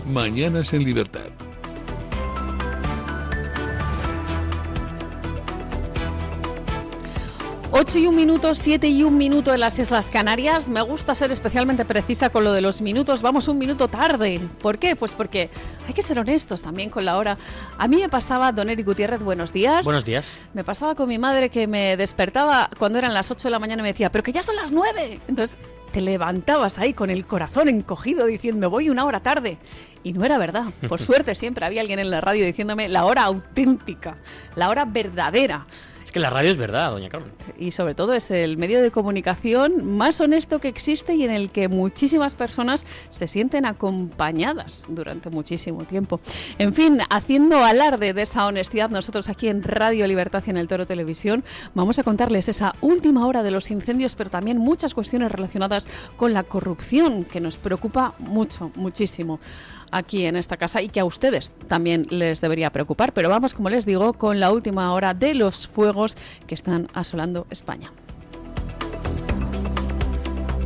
Mañanas en Libertad. 8 y 1 minuto, 7 y 1 minuto en las Islas Canarias. Me gusta ser especialmente precisa con lo de los minutos. Vamos un minuto tarde. ¿Por qué? Pues porque hay que ser honestos también con la hora. A mí me pasaba, don Eric Gutiérrez, buenos días. Buenos días. Me pasaba con mi madre que me despertaba cuando eran las 8 de la mañana y me decía, pero que ya son las 9. Entonces te levantabas ahí con el corazón encogido diciendo, voy una hora tarde. Y no era verdad. Por suerte siempre había alguien en la radio diciéndome la hora auténtica, la hora verdadera. Es que la radio es verdad, doña Carmen. Y sobre todo es el medio de comunicación más honesto que existe y en el que muchísimas personas se sienten acompañadas durante muchísimo tiempo. En fin, haciendo alarde de esa honestidad, nosotros aquí en Radio Libertad y en el Toro Televisión vamos a contarles esa última hora de los incendios, pero también muchas cuestiones relacionadas con la corrupción que nos preocupa mucho, muchísimo aquí en esta casa y que a ustedes también les debería preocupar. Pero vamos, como les digo, con la última hora de los fuegos que están asolando España.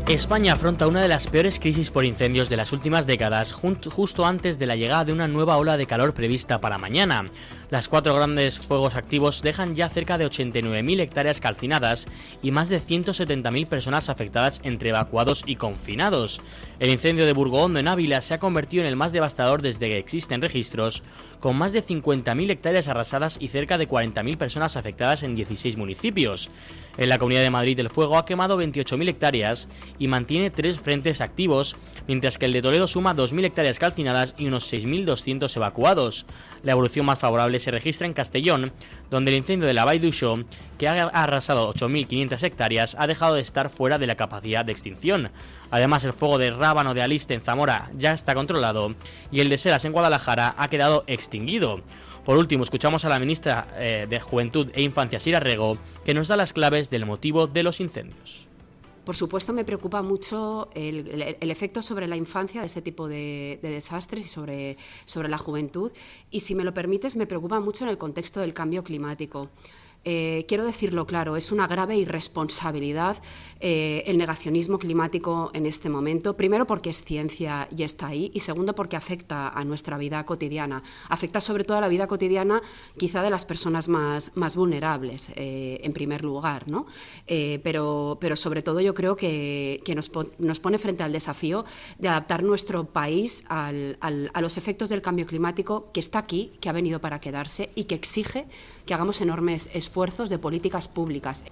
España afronta una de las peores crisis por incendios de las últimas décadas, justo antes de la llegada de una nueva ola de calor prevista para mañana. Las 4 grandes fuegos activos dejan ya cerca de 89.000 hectáreas calcinadas y más de 170.000 personas afectadas entre evacuados y confinados. El incendio de Burgohondo en Ávila se ha convertido en el más devastador desde que existen registros, con más de 50.000 hectáreas arrasadas y cerca de 40.000 personas afectadas en 16 municipios. En la Comunidad de Madrid el fuego ha quemado 28.000 hectáreas y mantiene 3 frentes activos, mientras que el de Toledo suma 2.000 hectáreas calcinadas y unos 6.200 evacuados. La evolución más favorable se registra en Castellón, donde el incendio de la Vall d'Uixó, que ha arrasado 8.500 hectáreas, ha dejado de estar fuera de la capacidad de extinción. Además, el fuego de Rábano de Aliste en Zamora ya está controlado y el de Seras en Guadalajara ha quedado extinguido. Por último, escuchamos a la ministra de Juventud e Infancia, Sira Rego, que nos da las claves del motivo de los incendios. Por supuesto, me preocupa mucho el efecto sobre la infancia de ese tipo de desastres y sobre la juventud. Y si me lo permites, me preocupa mucho en el contexto del cambio climático. Quiero decirlo claro, es una grave irresponsabilidad el negacionismo climático en este momento, primero porque es ciencia y está ahí, y segundo porque afecta a nuestra vida cotidiana, afecta sobre todo a la vida cotidiana quizá de las personas más vulnerables, en primer lugar, ¿no? Pero sobre todo yo creo que nos pone frente al desafío de adaptar nuestro país a los efectos del cambio climático que está aquí, que ha venido para quedarse y que exige que hagamos enormes esfuerzos de políticas públicas.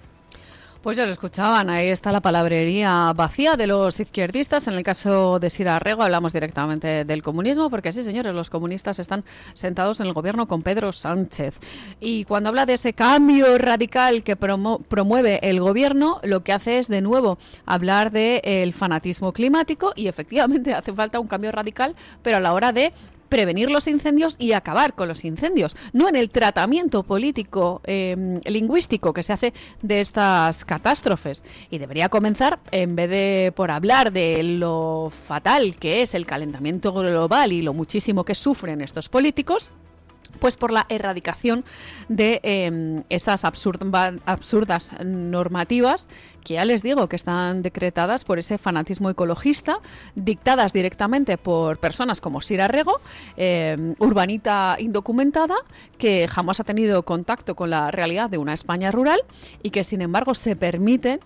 Pues ya lo escuchaban, ahí está la palabrería vacía de los izquierdistas. En el caso de Sira Rego hablamos directamente del comunismo, porque sí, señores, los comunistas están sentados en el gobierno con Pedro Sánchez. Y cuando habla de ese cambio radical que promueve el gobierno, lo que hace es de nuevo hablar del fanatismo climático, y efectivamente hace falta un cambio radical, pero a la hora de prevenir los incendios y acabar con los incendios, no en el tratamiento político lingüístico que se hace de estas catástrofes. Y debería comenzar, en vez de por hablar de lo fatal que es el calentamiento global y lo muchísimo que sufren estos políticos, pues por la erradicación de esas absurdas normativas que ya les digo que están decretadas por ese fanatismo ecologista, dictadas directamente por personas como Sira Rego, urbanita indocumentada, que jamás ha tenido contacto con la realidad de una España rural y que sin embargo se permiten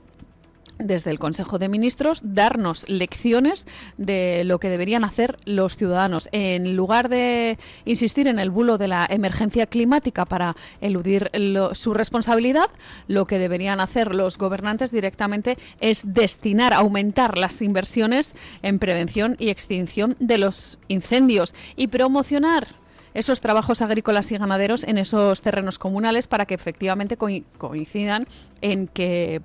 desde el Consejo de Ministros darnos lecciones de lo que deberían hacer los ciudadanos. En lugar de insistir en el bulo de la emergencia climática para eludir su responsabilidad, lo que deberían hacer los gobernantes directamente es destinar, aumentar las inversiones en prevención y extinción de los incendios y promocionar esos trabajos agrícolas y ganaderos en esos terrenos comunales para que efectivamente coincidan en que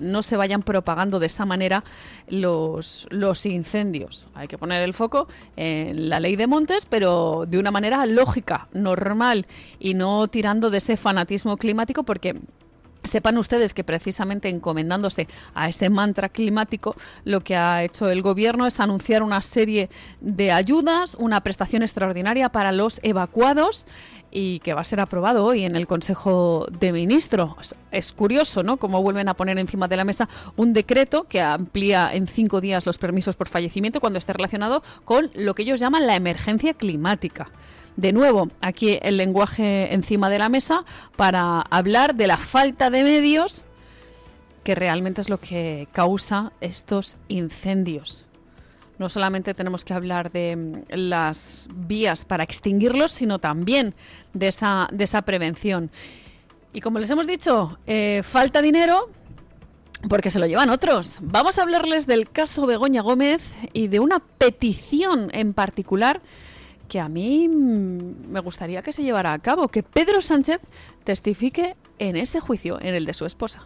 no se vayan propagando de esa manera los incendios. Hay que poner el foco en la ley de montes, pero de una manera lógica, normal, y no tirando de ese fanatismo climático, porque Sepan ustedes que precisamente encomendándose a ese mantra climático, lo que ha hecho el gobierno es anunciar una serie de ayudas, una prestación extraordinaria para los evacuados y que va a ser aprobado hoy en el Consejo de Ministros. Es curioso, ¿no?, cómo vuelven a poner encima de la mesa un decreto que amplía en 5 días los permisos por fallecimiento cuando esté relacionado con lo que ellos llaman la emergencia climática. De nuevo, aquí el lenguaje encima de la mesa para hablar de la falta de medios que realmente es lo que causa estos incendios. No solamente tenemos que hablar de las vías para extinguirlos, sino también de esa prevención. Y como les hemos dicho, falta dinero porque se lo llevan otros. Vamos a hablarles del caso Begoña Gómez y de una petición en particular que a mí me gustaría que se llevara a cabo, que Pedro Sánchez testifique en ese juicio, en el de su esposa.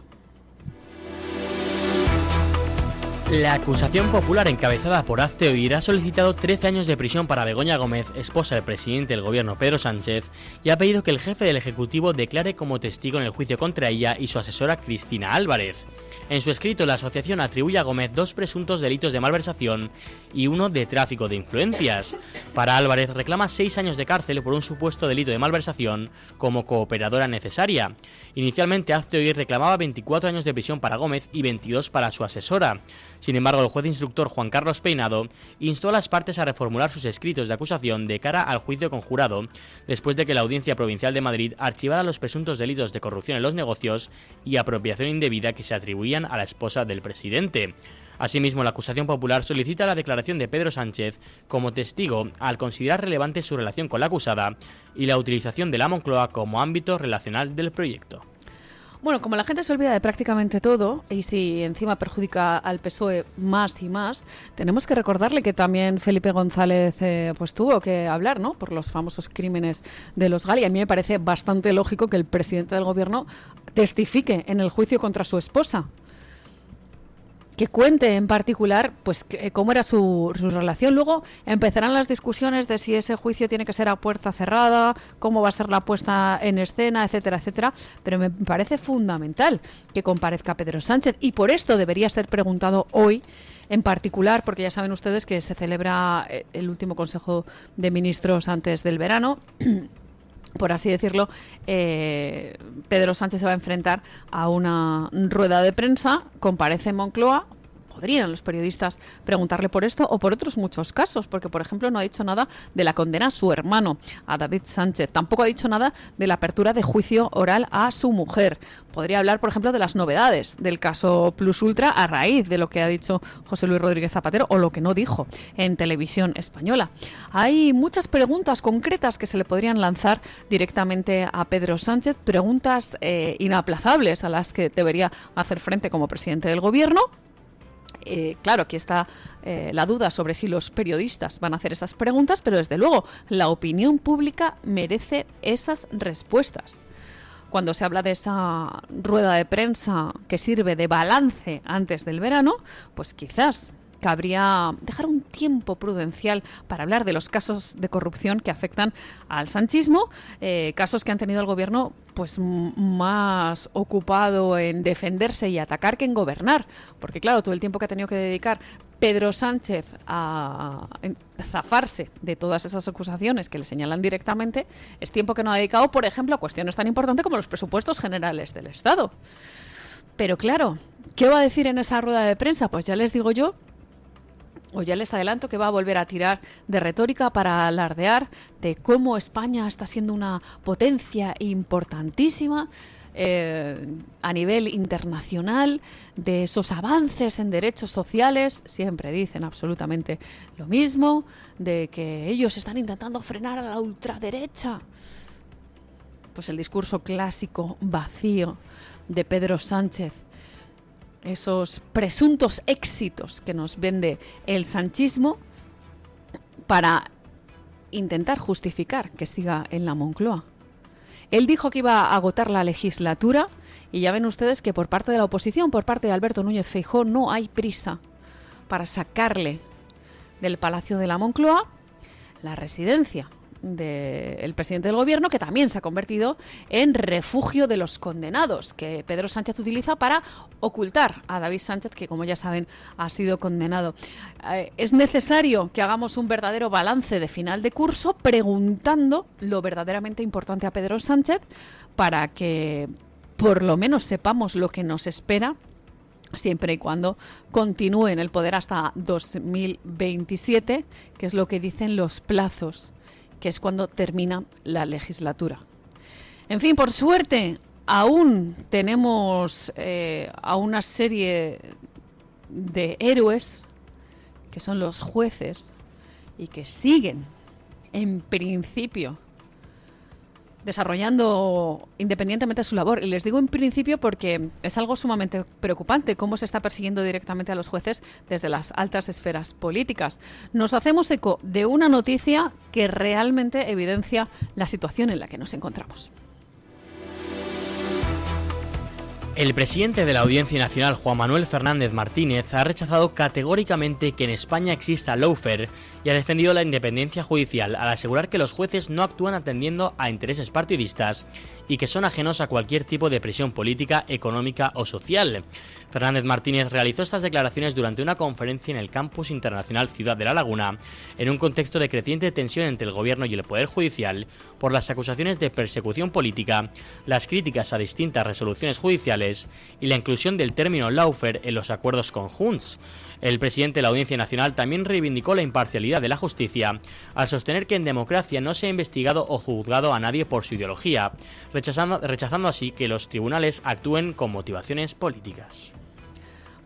La acusación popular encabezada por Hazte Oír ha solicitado 13 años de prisión para Begoña Gómez, esposa del presidente del gobierno Pedro Sánchez, y ha pedido que el jefe del Ejecutivo declare como testigo en el juicio contra ella y su asesora Cristina Álvarez. En su escrito, la asociación atribuye a Gómez 2 presuntos delitos de malversación y uno de tráfico de influencias. Para Álvarez reclama 6 años de cárcel por un supuesto delito de malversación como cooperadora necesaria. Inicialmente, Hazte Oír reclamaba 24 años de prisión para Gómez y 22 para su asesora. Sin embargo, el juez instructor Juan Carlos Peinado instó a las partes a reformular sus escritos de acusación de cara al juicio conjurado, después de que la Audiencia Provincial de Madrid archivara los presuntos delitos de corrupción en los negocios y apropiación indebida que se atribuían a la esposa del presidente. Asimismo, la acusación popular solicita la declaración de Pedro Sánchez como testigo al considerar relevante su relación con la acusada y la utilización de la Moncloa como ámbito relacional del proyecto. Bueno, como la gente se olvida de prácticamente todo y si encima perjudica al PSOE más y más, tenemos que recordarle que también Felipe González pues tuvo que hablar, ¿no?, por los famosos crímenes de los Gali. A mí me parece bastante lógico que el presidente del gobierno testifique en el juicio contra su esposa. Que cuente en particular pues cómo era su relación. Luego empezarán las discusiones de si ese juicio tiene que ser a puerta cerrada, cómo va a ser la puesta en escena, etcétera, etcétera. Pero me parece fundamental que comparezca Pedro Sánchez y por esto debería ser preguntado hoy en particular, porque ya saben ustedes que se celebra el último Consejo de Ministros antes del verano. Por así decirlo, Pedro Sánchez se va a enfrentar a una rueda de prensa, comparece en Moncloa. Podrían los periodistas preguntarle por esto o por otros muchos casos, porque, por ejemplo, no ha dicho nada de la condena a su hermano, a David Sánchez. Tampoco ha dicho nada de la apertura de juicio oral a su mujer. Podría hablar, por ejemplo, de las novedades del caso Plus Ultra a raíz de lo que ha dicho José Luis Rodríguez Zapatero o lo que no dijo en Televisión Española. Hay muchas preguntas concretas que se le podrían lanzar directamente a Pedro Sánchez, preguntas inaplazables a las que debería hacer frente como presidente del gobierno. Claro, aquí está la duda sobre si los periodistas van a hacer esas preguntas, pero desde luego la opinión pública merece esas respuestas. Cuando se habla de esa rueda de prensa que sirve de balance antes del verano, pues quizás cabría dejar un tiempo prudencial para hablar de los casos de corrupción que afectan al sanchismo, casos que han tenido el gobierno pues más ocupado en defenderse y atacar que en gobernar, porque claro, todo el tiempo que ha tenido que dedicar Pedro Sánchez a zafarse de todas esas acusaciones que le señalan directamente, es tiempo que no ha dedicado, por ejemplo, a cuestiones tan importantes como los presupuestos generales del Estado. Pero claro, ¿qué va a decir en esa rueda de prensa? Pues ya les digo yo, o ya les adelanto que va a volver a tirar de retórica para alardear de cómo España está siendo una potencia importantísima a nivel internacional, de esos avances en derechos sociales. Siempre dicen absolutamente lo mismo, de que ellos están intentando frenar a la ultraderecha. Pues el discurso clásico vacío de Pedro Sánchez, esos presuntos éxitos que nos vende el sanchismo para intentar justificar que siga en la Moncloa. Él dijo que iba a agotar la legislatura y ya ven ustedes que por parte de la oposición, por parte de Alberto Núñez Feijóo, no hay prisa para sacarle del Palacio de la Moncloa la residencia del presidente del gobierno, que también se ha convertido en refugio de los condenados, que Pedro Sánchez utiliza para ocultar a David Sánchez, que como ya saben ha sido condenado. Es necesario que hagamos un verdadero balance de final de curso preguntando lo verdaderamente importante a Pedro Sánchez para que por lo menos sepamos lo que nos espera, siempre y cuando continúe en el poder hasta 2027, que es lo que dicen los plazos, que es cuando termina la legislatura. En fin, por suerte, aún tenemos a una serie de héroes, que son los jueces, y que siguen, en principio, desarrollando independientemente su labor. Y les digo en principio porque es algo sumamente preocupante cómo se está persiguiendo directamente a los jueces desde las altas esferas políticas. Nos hacemos eco de una noticia que realmente evidencia la situación en la que nos encontramos. El presidente de la Audiencia Nacional, Juan Manuel Fernández Martínez, ha rechazado categóricamente que en España exista lawfare y ha defendido la independencia judicial al asegurar que los jueces no actúan atendiendo a intereses partidistas y que son ajenos a cualquier tipo de presión política, económica o social. Fernández Martínez realizó estas declaraciones durante una conferencia en el Campus Internacional Ciudad de La Laguna, en un contexto de creciente tensión entre el Gobierno y el Poder Judicial por las acusaciones de persecución política, las críticas a distintas resoluciones judiciales y la inclusión del término lawfare en los acuerdos con Junts. El presidente de la Audiencia Nacional también reivindicó la imparcialidad de la justicia, al sostener que en democracia no se ha investigado o juzgado a nadie por su ideología, rechazando así que los tribunales actúen con motivaciones políticas.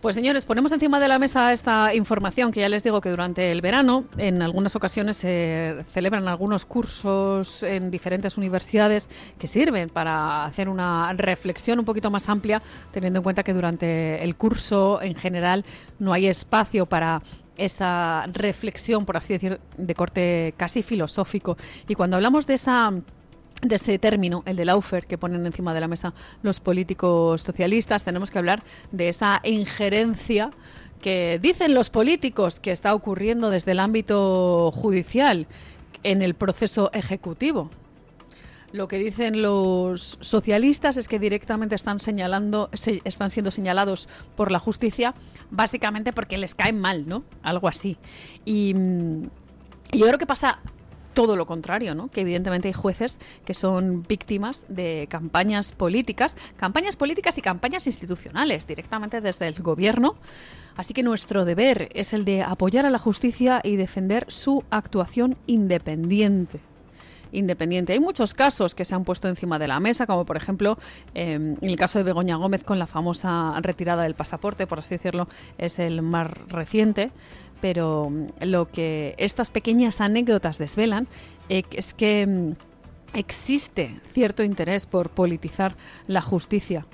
Pues señores, ponemos encima de la mesa esta información que ya les digo que durante el verano en algunas ocasiones se celebran algunos cursos en diferentes universidades que sirven para hacer una reflexión un poquito más amplia, teniendo en cuenta que durante el curso en general no hay espacio para esa reflexión, por así decir, de corte casi filosófico. Y cuando hablamos de ese término, el de lawfare, que ponen encima de la mesa los políticos socialistas, tenemos que hablar de esa injerencia que dicen los políticos que está ocurriendo desde el ámbito judicial en el proceso ejecutivo. Lo que dicen los socialistas es que directamente están siendo señalados por la justicia, básicamente porque les caen mal, ¿no? Algo así. Y yo creo que pasa todo lo contrario, ¿no? Que evidentemente hay jueces que son víctimas de campañas políticas y campañas institucionales directamente desde el gobierno. Así que nuestro deber es el de apoyar a la justicia y defender su actuación independiente. Hay muchos casos que se han puesto encima de la mesa, como por ejemplo en el caso de Begoña Gómez con la famosa retirada del pasaporte, por así decirlo, es el más reciente. Pero lo que estas pequeñas anécdotas desvelan es que existe cierto interés por politizar la justicia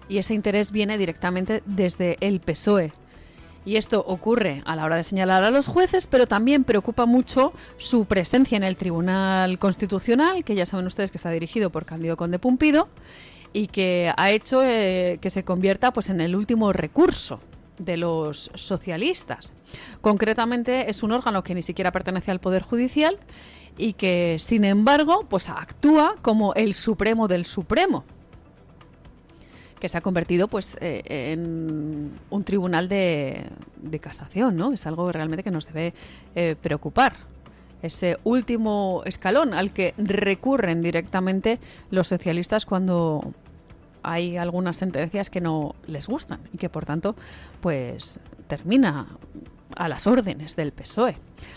y ese interés viene directamente desde el PSOE. Y esto ocurre a la hora de señalar a los jueces, pero también preocupa mucho su presencia en el Tribunal Constitucional, que ya saben ustedes que está dirigido por Cándido Conde Pumpido y que ha hecho que se convierta pues en el último recurso de los socialistas. Concretamente es un órgano que ni siquiera pertenece al Poder Judicial y que, sin embargo, pues actúa como el Supremo del Supremo, que se ha convertido pues en un tribunal de casación, ¿no? Es algo realmente que nos debe preocupar. Ese último escalón al que recurren directamente los socialistas cuando hay algunas sentencias que no les gustan y que por tanto pues termina a las órdenes del PSOE,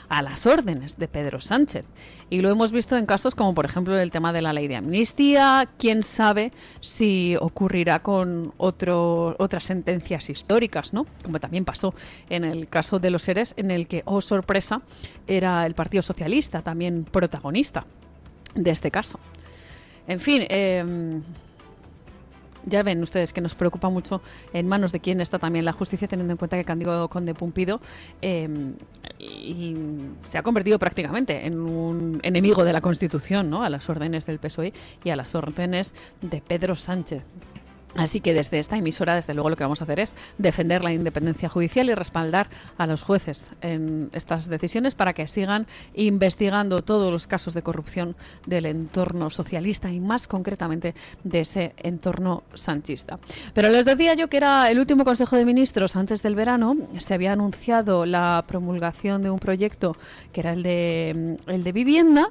a las órdenes de Pedro Sánchez. Y lo hemos visto en casos como por ejemplo el tema de la ley de amnistía. Quién sabe si ocurrirá con otras sentencias históricas, ¿no? Como también pasó en el caso de los ERES, en el que, oh sorpresa, era el Partido Socialista también protagonista de este caso. En fin, ya ven ustedes que nos preocupa mucho en manos de quién está también la justicia, teniendo en cuenta que Cándido Conde Pumpido se ha convertido prácticamente en un enemigo de la Constitución, ¿no? A las órdenes del PSOE y a las órdenes de Pedro Sánchez. Así que desde esta emisora, desde luego, lo que vamos a hacer es defender la independencia judicial y respaldar a los jueces en estas decisiones para que sigan investigando todos los casos de corrupción del entorno socialista y más concretamente de ese entorno sanchista. Pero les decía yo que era el último Consejo de Ministros antes del verano. Se había anunciado la promulgación de un proyecto que era el de vivienda,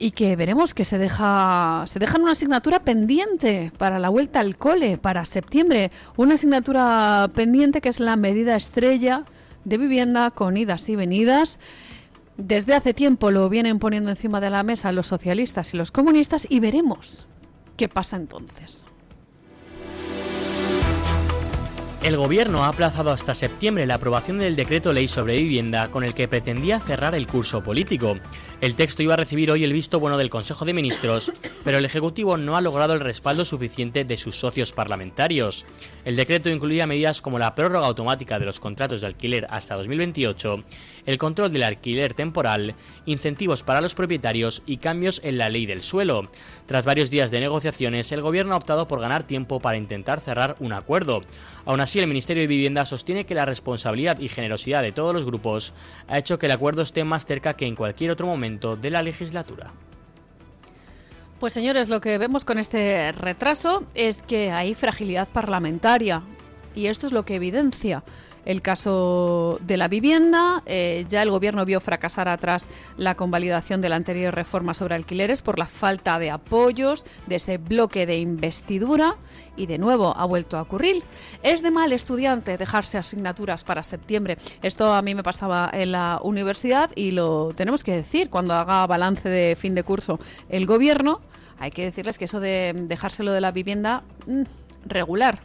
y que veremos que se dejan una asignatura pendiente para la vuelta al cole, para septiembre. Una asignatura pendiente que es la medida estrella de vivienda con idas y venidas. Desde hace tiempo lo vienen poniendo encima de la mesa los socialistas y los comunistas y veremos qué pasa entonces. El Gobierno ha aplazado hasta septiembre la aprobación del decreto ley sobre vivienda con el que pretendía cerrar el curso político. El texto iba a recibir hoy el visto bueno del Consejo de Ministros, pero el Ejecutivo no ha logrado el respaldo suficiente de sus socios parlamentarios. El decreto incluía medidas como la prórroga automática de los contratos de alquiler hasta 2028, el control del alquiler temporal, incentivos para los propietarios y cambios en la ley del suelo. Tras varios días de negociaciones, el Gobierno ha optado por ganar tiempo para intentar cerrar un acuerdo. Aún así, el Ministerio de Vivienda sostiene que la responsabilidad y generosidad de todos los grupos ha hecho que el acuerdo esté más cerca que en cualquier otro momento de la legislatura. Pues señores, lo que vemos con este retraso es que hay fragilidad parlamentaria y esto es lo que evidencia el caso de la vivienda. Ya el Gobierno vio fracasar atrás la convalidación de la anterior reforma sobre alquileres por la falta de apoyos de ese bloque de investidura y de nuevo ha vuelto a ocurrir. Es de mal estudiante dejarse asignaturas para septiembre. Esto a mí me pasaba en la universidad y lo tenemos que decir cuando haga balance de fin de curso el Gobierno. Hay que decirles que eso de dejárselo de la vivienda, regular,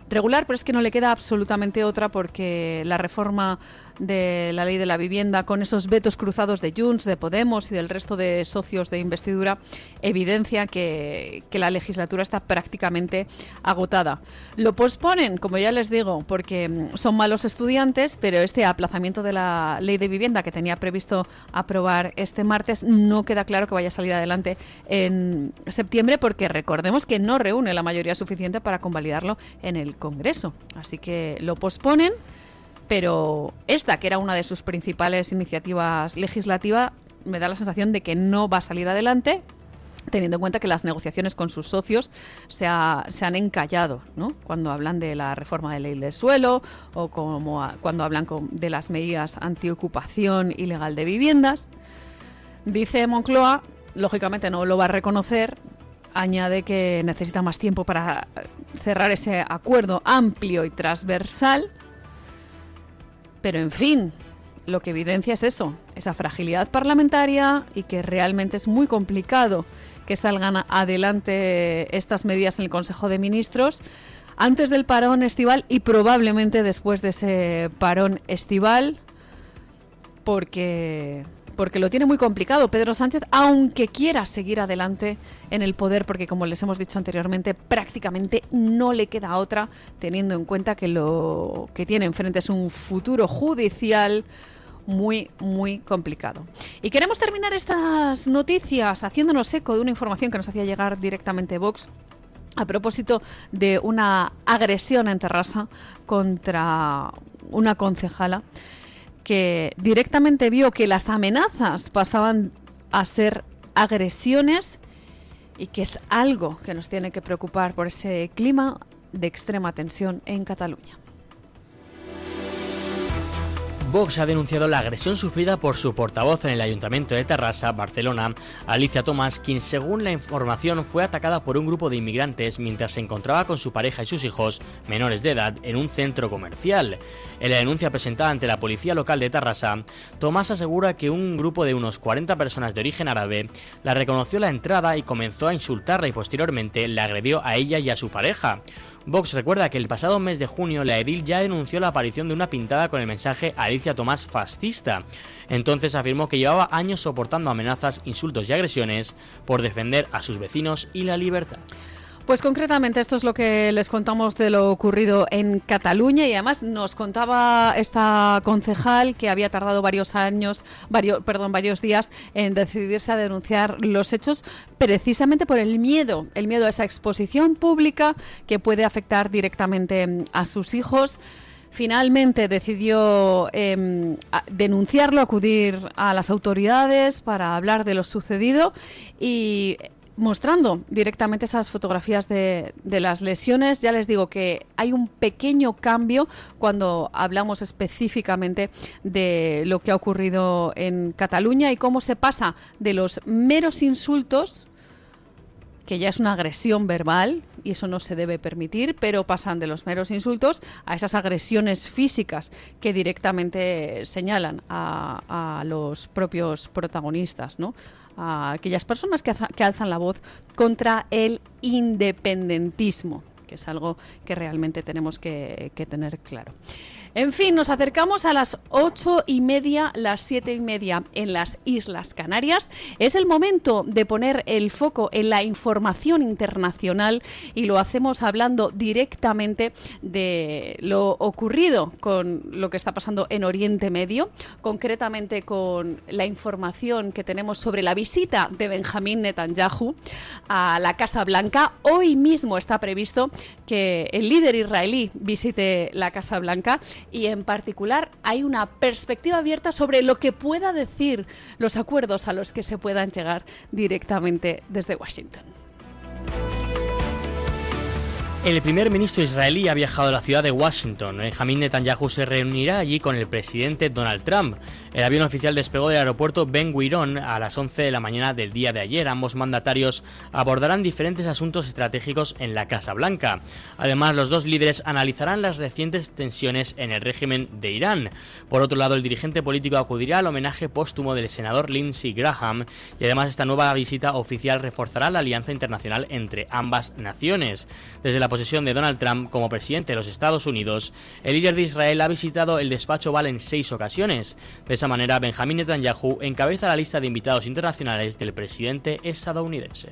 pero es que no le queda absolutamente otra porque la reforma de la ley de la vivienda con esos vetos cruzados de Junts, de Podemos y del resto de socios de investidura evidencia que la legislatura está prácticamente agotada. Lo posponen, como ya les digo, porque son malos estudiantes, pero este aplazamiento de la ley de vivienda que tenía previsto aprobar este martes no queda claro que vaya a salir adelante en septiembre porque recordemos que no reúne la mayoría suficiente para convalidarlo en el Congreso. Así que lo posponen. Pero esta, que era una de sus principales iniciativas legislativas, me da la sensación de que no va a salir adelante, teniendo en cuenta que las negociaciones con sus socios se han encallado, ¿no? Cuando hablan de la reforma de ley del suelo o cuando hablan de las medidas antiocupación ilegal de viviendas. Dice Moncloa, lógicamente no lo va a reconocer, añade que necesita más tiempo para cerrar ese acuerdo amplio y transversal. Pero, en fin, lo que evidencia es eso, esa fragilidad parlamentaria y que realmente es muy complicado que salgan adelante estas medidas en el Consejo de Ministros antes del parón estival y probablemente después de ese parón estival, porque lo tiene muy complicado Pedro Sánchez, aunque quiera seguir adelante en el poder, porque como les hemos dicho anteriormente, prácticamente no le queda otra, teniendo en cuenta que lo que tiene enfrente es un futuro judicial muy, muy complicado. Y queremos terminar estas noticias haciéndonos eco de una información que nos hacía llegar directamente Vox a propósito de una agresión en Terrassa contra una concejala que directamente vio que las amenazas pasaban a ser agresiones y que es algo que nos tiene que preocupar por ese clima de extrema tensión en Cataluña. Vox ha denunciado la agresión sufrida por su portavoz en el Ayuntamiento de Terrassa, Barcelona, Alicia Tomás, quien según la información fue atacada por un grupo de inmigrantes mientras se encontraba con su pareja y sus hijos menores de edad en un centro comercial. En la denuncia presentada ante la policía local de Terrassa, Tomás asegura que un grupo de unos 40 personas de origen árabe la reconoció a la entrada y comenzó a insultarla y posteriormente la agredió a ella y a su pareja. Vox recuerda que el pasado mes de junio la edil ya denunció la aparición de una pintada con el mensaje Alicia Tomás fascista. Entonces afirmó que llevaba años soportando amenazas, insultos y agresiones por defender a sus vecinos y la libertad. Pues concretamente esto es lo que les contamos de lo ocurrido en Cataluña, y además nos contaba esta concejal que había tardado varios días en decidirse a denunciar los hechos, precisamente por el miedo a esa exposición pública que puede afectar directamente a sus hijos. Finalmente decidió denunciarlo, acudir a las autoridades para hablar de lo sucedido y mostrando directamente esas fotografías de las lesiones. Ya les digo que hay un pequeño cambio cuando hablamos específicamente de lo que ha ocurrido en Cataluña y cómo se pasa de los meros insultos, que ya es una agresión verbal y eso no se debe permitir, pero pasan de los meros insultos a esas agresiones físicas que directamente señalan a los propios protagonistas, ¿no? A aquellas personas que alzan la voz contra el independentismo, que es algo que realmente tenemos que tener claro. En fin, nos acercamos a las 8:30, las 7:30 en las Islas Canarias. Es el momento de poner el foco en la información internacional y lo hacemos hablando directamente de lo ocurrido con lo que está pasando en Oriente Medio, concretamente con la información que tenemos sobre la visita de Benjamín Netanyahu a la Casa Blanca. Hoy mismo está previsto que el líder israelí visite la Casa Blanca y en particular hay una perspectiva abierta sobre lo que pueda decir, los acuerdos a los que se puedan llegar directamente desde Washington. El primer ministro israelí ha viajado a la ciudad de Washington. Benjamín Netanyahu se reunirá allí con el presidente Donald Trump. El avión oficial despegó del aeropuerto Ben Gurion a las 11 de la mañana del día de ayer. Ambos mandatarios abordarán diferentes asuntos estratégicos en la Casa Blanca. Además, los dos líderes analizarán las recientes tensiones en el régimen de Irán. Por otro lado, el dirigente político acudirá al homenaje póstumo del senador Lindsey Graham y además esta nueva visita oficial reforzará la alianza internacional entre ambas naciones. Desde la posesión de Donald Trump como presidente de los Estados Unidos, el líder de Israel ha visitado el despacho Oval en 6 ocasiones. De esa manera, Benjamín Netanyahu encabeza la lista de invitados internacionales del presidente estadounidense.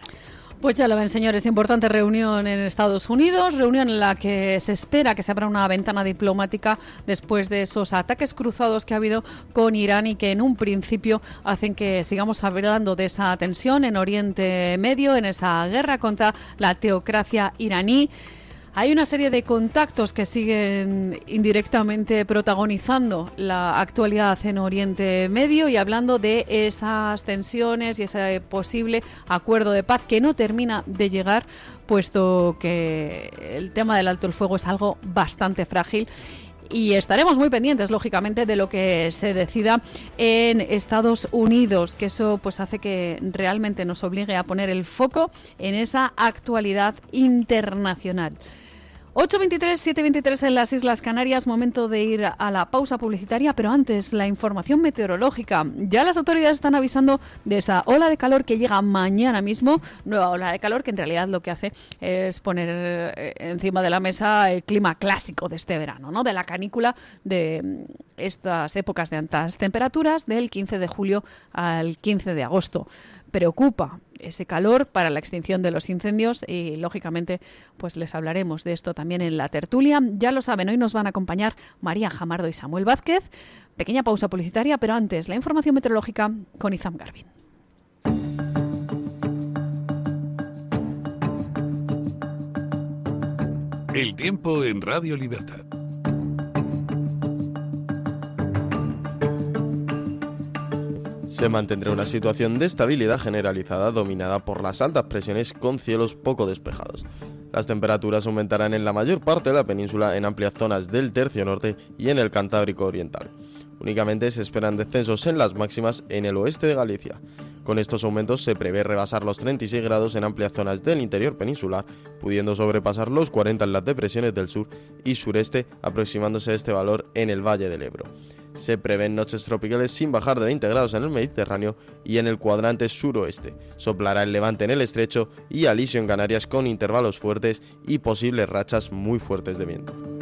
Pues ya lo ven, señores, importante reunión en Estados Unidos, reunión en la que se espera que se abra una ventana diplomática después de esos ataques cruzados que ha habido con Irán y que en un principio hacen que sigamos hablando de esa tensión en Oriente Medio, en esa guerra contra la teocracia iraní. Hay una serie de contactos que siguen indirectamente protagonizando la actualidad en Oriente Medio y hablando de esas tensiones y ese posible acuerdo de paz que no termina de llegar, puesto que el tema del alto el fuego es algo bastante frágil. Y estaremos muy pendientes, lógicamente, de lo que se decida en Estados Unidos, que eso pues hace que realmente nos obligue a poner el foco en esa actualidad internacional. 8:23, 7:23 en las Islas Canarias, momento de ir a la pausa publicitaria, pero antes la información meteorológica. Ya las autoridades están avisando de esa ola de calor que llega mañana mismo, nueva ola de calor que en realidad lo que hace es poner encima de la mesa el clima clásico de este verano, ¿no? De la canícula de estas épocas de altas temperaturas del 15 de julio al 15 de agosto. Preocupa ese calor para la extinción de los incendios y, lógicamente, pues les hablaremos de esto también en la tertulia. Ya lo saben, hoy nos van a acompañar María Jamardo y Samuel Vázquez. Pequeña pausa publicitaria, pero antes la información meteorológica con Izam Garvin. El tiempo en Radio Libertad. Se mantendrá una situación de estabilidad generalizada dominada por las altas presiones con cielos poco despejados. Las temperaturas aumentarán en la mayor parte de la península en amplias zonas del tercio norte y en el Cantábrico Oriental. Únicamente se esperan descensos en las máximas en el oeste de Galicia. Con estos aumentos se prevé rebasar los 36 grados en amplias zonas del interior peninsular, pudiendo sobrepasar los 40 en las depresiones del sur y sureste, aproximándose a este valor en el Valle del Ebro. Se prevén noches tropicales sin bajar de 20 grados en el Mediterráneo y en el cuadrante suroeste. Soplará el levante en el estrecho y alisio en Canarias con intervalos fuertes y posibles rachas muy fuertes de viento.